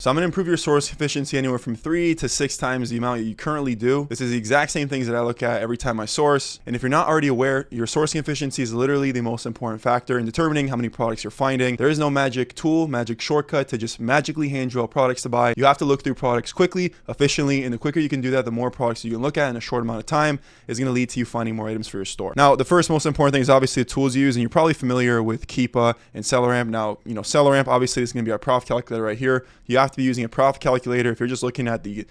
So I'm going to improve your source efficiency anywhere from 3 to 6 times the amount you currently do. This is the exact same things that I look at every time I source. And if you're not already aware, your sourcing efficiency is literally the most important factor in determining how many products you're finding. There is no magic tool, magic shortcut to just magically hand you out products to buy. You have to look through products quickly, efficiently, and the quicker you can do that, the more products you can look at in a short amount of time is going to lead to you finding more items for your store. Now, the first most important thing is obviously the tools you use, and you're probably familiar with Keepa and SellerAmp. Now, SellerAmp obviously is going to be our profit calculator right here. You have to be using a profit calculator. If you're just looking at the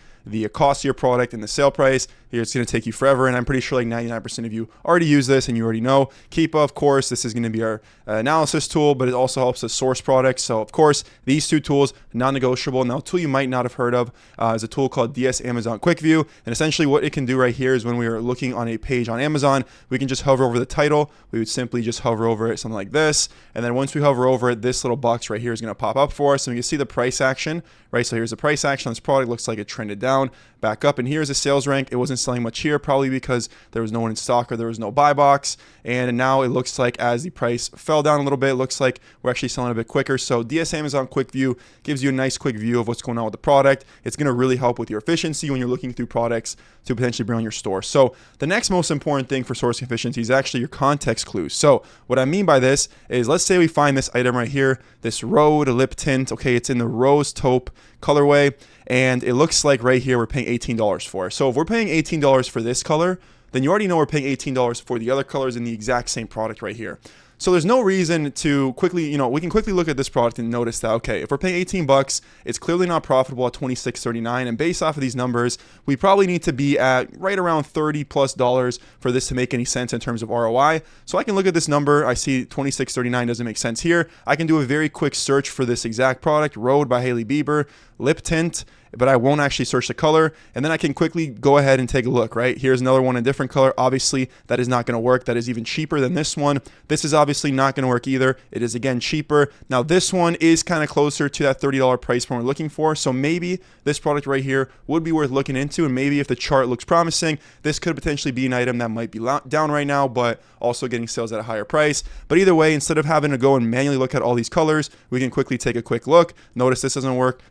cost of your product and the sale price, it's going to take you forever. And I'm pretty sure like 99% of you already use this and you already know. Keepa, of course, this is going to be our analysis tool, but it also helps us source products. So of course, these two tools, non-negotiable. Now, a tool you might not have heard of is a tool called DS Amazon Quick View. And essentially what it can do right here is when we are looking on a page on Amazon, we can just hover over the title. We would simply just hover over it, something like this. And then once we hover over it, this little box right here is going to pop up for us. And we can see the price action, right? So here's the price action on this product. Looks like it trended down, back up. And here's the sales rank. It wasn't selling much here, probably because there was no one in stock or there was no buy box. And now it looks like as the price fell down a little bit, it looks like we're actually selling a bit quicker. So DS Amazon Quick View gives you a nice quick view of what's going on with the product. It's going to really help with your efficiency when you're looking through products to potentially bring on your store. So the next most important thing for sourcing efficiency is actually your context clues. So what I mean by this is, let's say we find this item right here, this Rhode lip tint. Okay, it's in the rose taupe colorway, and it looks like right here we're paying $18 for. So if we're paying $18 for this color, then you already know we're paying $18 for the other colors in the exact same product right here. So there's no reason to quickly, we can quickly look at this product and notice that, okay, if we're paying 18 bucks, it's clearly not profitable at $26.39. And based off of these numbers, we probably need to be at right around $30+ for this to make any sense in terms of ROI. So I can look at this number. I see $26.39 doesn't make sense here. I can do a very quick search for this exact product, Rhode by Hailey Bieber, lip tint, but I won't actually search the color. And then I can quickly go ahead and take a look, right? Here's another one in a different color. Obviously, that is not going to work. That is even cheaper than this one. This is obviously not going to work either. It is, again, cheaper. Now, this one is kind of closer to that $30 price point we're looking for. So maybe this product right here would be worth looking into. And maybe if the chart looks promising, this could potentially be an item that might be down right now, but also getting sales at a higher price. But either way, instead of having to go and manually look at all these colors, we can quickly take a quick look. Notice this doesn't work,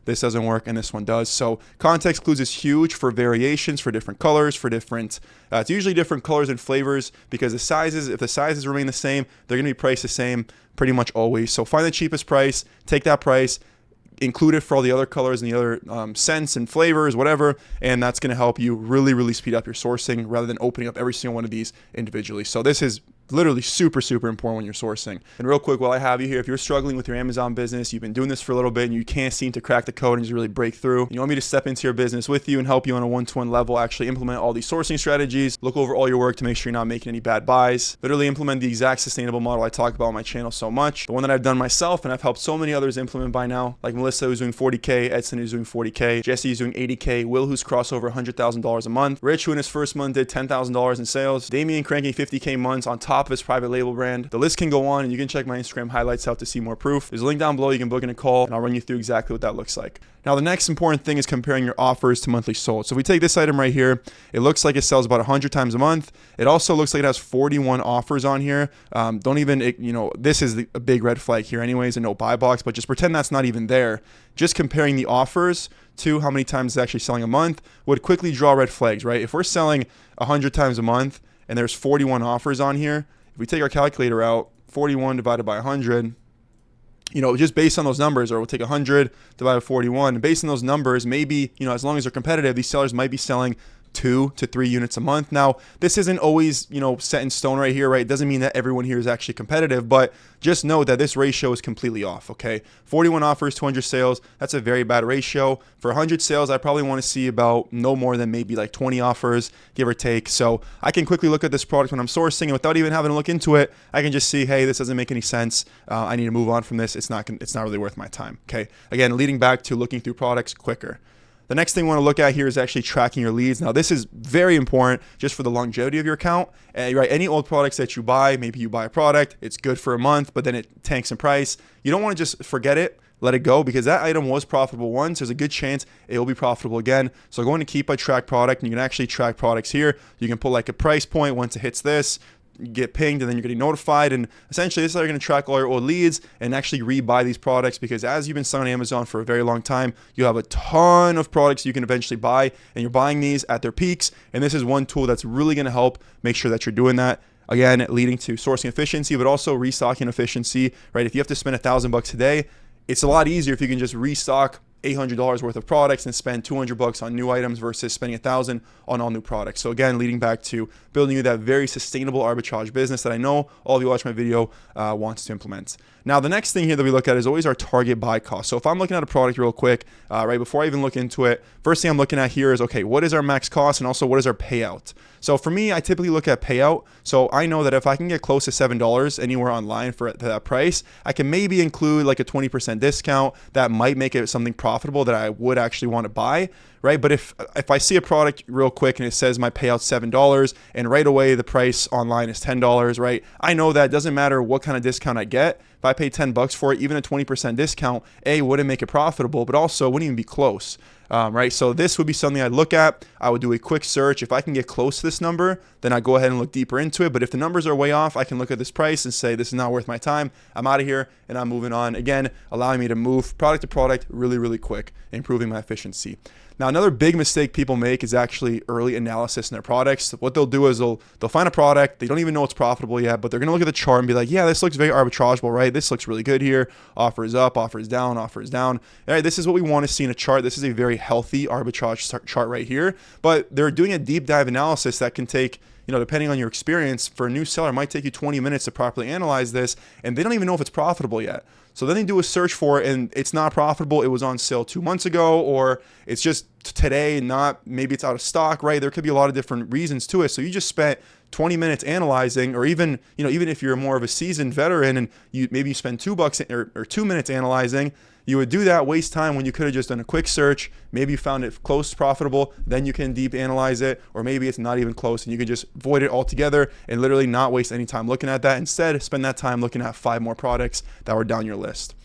and this one does. So context clues is huge for variations, for different colors, for different, it's usually different colors and flavors, because the sizes, if the sizes remain the same, they're going to be priced the same pretty much always. So find the cheapest price, take that price, include it for all the other colors and the other scents and flavors, whatever, and that's going to help you really, really speed up your sourcing rather than opening up every single one of these individually. So this is literally super, super important when you're sourcing. And real quick, while I have you here, if you're struggling with your Amazon business, you've been doing this for a little bit and you can't seem to crack the code and just really break through, you want me to step into your business with you and help you on a one-to-one level, actually implement all these sourcing strategies, look over all your work to make sure you're not making any bad buys, literally implement the exact sustainable model I talk about on my channel so much, the one that I've done myself and I've helped so many others implement by now, like Melissa, who's doing 40K, Edson, who's doing 40K, Jesse, who's doing 80K, Will, who's crossed over $100,000 a month, Rich, who in his first month did $10,000 in sales, Damien cranking 50K months on top of his private label brand. The list can go on, and you can check my Instagram highlights out to see more proof. There's a link down below. You can book in a call and I'll run you through exactly what that looks like. Now, the next important thing is comparing your offers to monthly sold. So if we take this item right here, it looks like it sells about 100 times a month. It also looks like it has 41 offers on here. Don't even, this is a big red flag here anyways, and no buy box, but just pretend that's not even there. Just comparing the offers to how many times it's actually selling a month would quickly draw red flags, right? If we're selling 100 times a month and there's 41 offers on here, if we take our calculator out, 41 divided by 100, just based on those numbers, or we'll take 100 divided by 41, and based on those numbers, maybe, as long as they're competitive, these sellers might be selling 2 to 3 units a month. Now, this isn't always, set in stone right here, right? It doesn't mean that everyone here is actually competitive, but just know that this ratio is completely off, okay? 41 offers, 200 sales, that's a very bad ratio. For 100 sales, I probably want to see about no more than maybe like 20 offers, give or take. So I can quickly look at this product when I'm sourcing, and without even having to look into it, I can just see, hey, this doesn't make any sense. I need to move on from this. It's not really worth my time, okay? Again, leading back to looking through products quicker. The next thing we want to look at here is actually tracking your leads. Now, this is very important just for the longevity of your account. Right, any old products that you buy, maybe you buy a product, it's good for a month, but then it tanks in price. You don't want to just forget it, let it go, because that item was profitable once. There's a good chance it will be profitable again. So going to keep a track product, and you can actually track products here. You can put like a price point once it hits this, get pinged and then you're getting notified. And essentially this is how you're going to track all your old leads and actually rebuy these products, because as you've been selling on Amazon for a very long time, you have a ton of products you can eventually buy, and you're buying these at their peaks. And this is one tool that's really going to help make sure that you're doing that. Again, leading to sourcing efficiency, but also restocking efficiency, right? If you have to spend $1,000 today, it's a lot easier if you can just restock $800 worth of products and spend $200 on new items versus spending $1,000 on all new products. So again, leading back to building you that very sustainable arbitrage business that I know all of you watch my video wants to implement. Now, the next thing here that we look at is always our target buy cost. So if I'm looking at a product real quick, right before I even look into it, first thing I'm looking at here is, okay, what is our max cost, and also what is our payout? So for me, I typically look at payout. So I know that if I can get close to $7 anywhere online for that price, I can maybe include like a 20% discount that might make it something profitable that I would actually want to buy, right? But if I see a product real quick and it says my payout's $7 and right away the price online is $10, right? I know that it doesn't matter what kind of discount I get. If I pay $10 for it, even a 20% discount, A, wouldn't make it profitable, but also wouldn't even be close. Right? So this would be something I'd look at. I would do a quick search. If I can get close to this number, then I go ahead and look deeper into it. But if the numbers are way off, I can look at this price and say, this is not worth my time. I'm out of here and I'm moving on. Again, allowing me to move product to product really, really quick, improving my efficiency. Now, another big mistake people make is actually early analysis in their products. What they'll do is they'll find a product, they don't even know it's profitable yet, but they're going to look at the chart and be like, yeah, this looks very arbitrageable, right? This looks really good here. Offer is up, offer is down, offer is down. All right, this is what we want to see in a chart. This is a very healthy arbitrage chart right here, but they're doing a deep dive analysis that can take, depending on your experience, for a new seller, it might take you 20 minutes to properly analyze this, and they don't even know if it's profitable yet. So then they do a search for it and it's not profitable. It was on sale 2 months ago, or it's just today, maybe it's out of stock, right? There could be a lot of different reasons to it. So you just spent 20 minutes analyzing, or even if you're more of a seasoned veteran and maybe you spend $2 or 2 minutes analyzing, you would do that, waste time when you could have just done a quick search. Maybe you found it close to profitable, then you can deep analyze it, or maybe it's not even close and you can just avoid it altogether and literally not waste any time looking at that. Instead, spend that time looking at 5 more products that were down your list.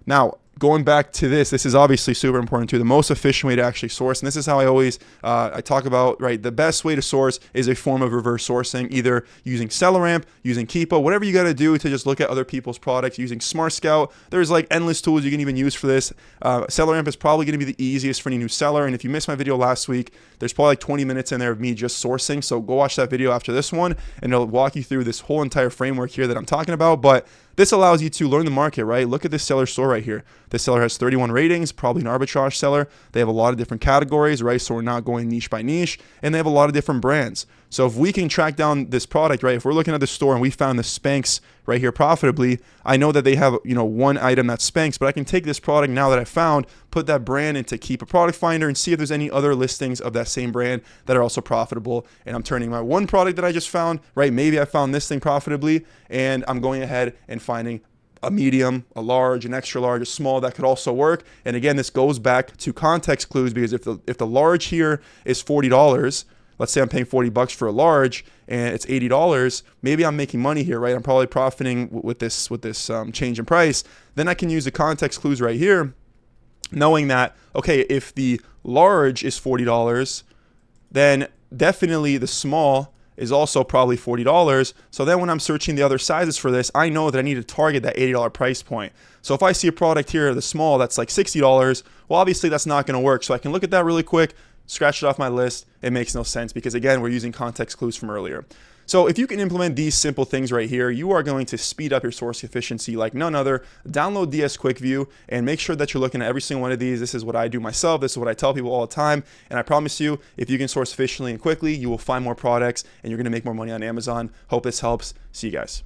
Now, going back to this is obviously super important too. The most efficient way to actually source, and this is how I always I talk about, right? The best way to source is a form of reverse sourcing, either using SellerAmp, using Keepa, whatever you got to do to just look at other people's products, using Smart Scout. There's like endless tools you can even use for this. SellerAmp is probably going to be the easiest for any new seller. And if you missed my video last week, there's probably like 20 minutes in there of me just sourcing. So go watch that video after this one, and it'll walk you through this whole entire framework here that I'm talking about. But this allows you to learn the market, right? Look at this seller store right here. This seller has 31 ratings, probably an arbitrage seller. They have a lot of different categories, right? So we're not going niche by niche, and they have a lot of different brands. So if we can track down this product, right? If we're looking at the store and we found the Spanx right here profitably, I know that they have, one item that's Spanx, but I can take this product now that I found, put that brand into Keepa Product Finder and see if there's any other listings of that same brand that are also profitable. And I'm turning my one product that I just found, right? Maybe I found this thing profitably, and I'm going ahead and finding a medium, a large, an extra large, a small that could also work. And again, this goes back to context clues, because if the large here is $40, let's say I'm paying $40 for a large and it's $80, maybe I'm making money here, right? I'm probably profiting with this change in price. Then I can use the context clues right here, knowing that, okay, if the large is $40, then definitely the small is also probably $40. So then when I'm searching the other sizes for this, I know that I need to target that $80 price point. So if I see a product here, the small, that's like $60, well, obviously that's not going to work. So I can look at that really quick, scratch it off my list. It makes no sense because, again, we're using context clues from earlier. So if you can implement these simple things right here, you are going to speed up your source efficiency like none other. Download DS Quick View and make sure that you're looking at every single one of these. This is what I do myself. This is what I tell people all the time. And I promise you, if you can source efficiently and quickly, you will find more products and you're going to make more money on Amazon. Hope this helps. See you guys.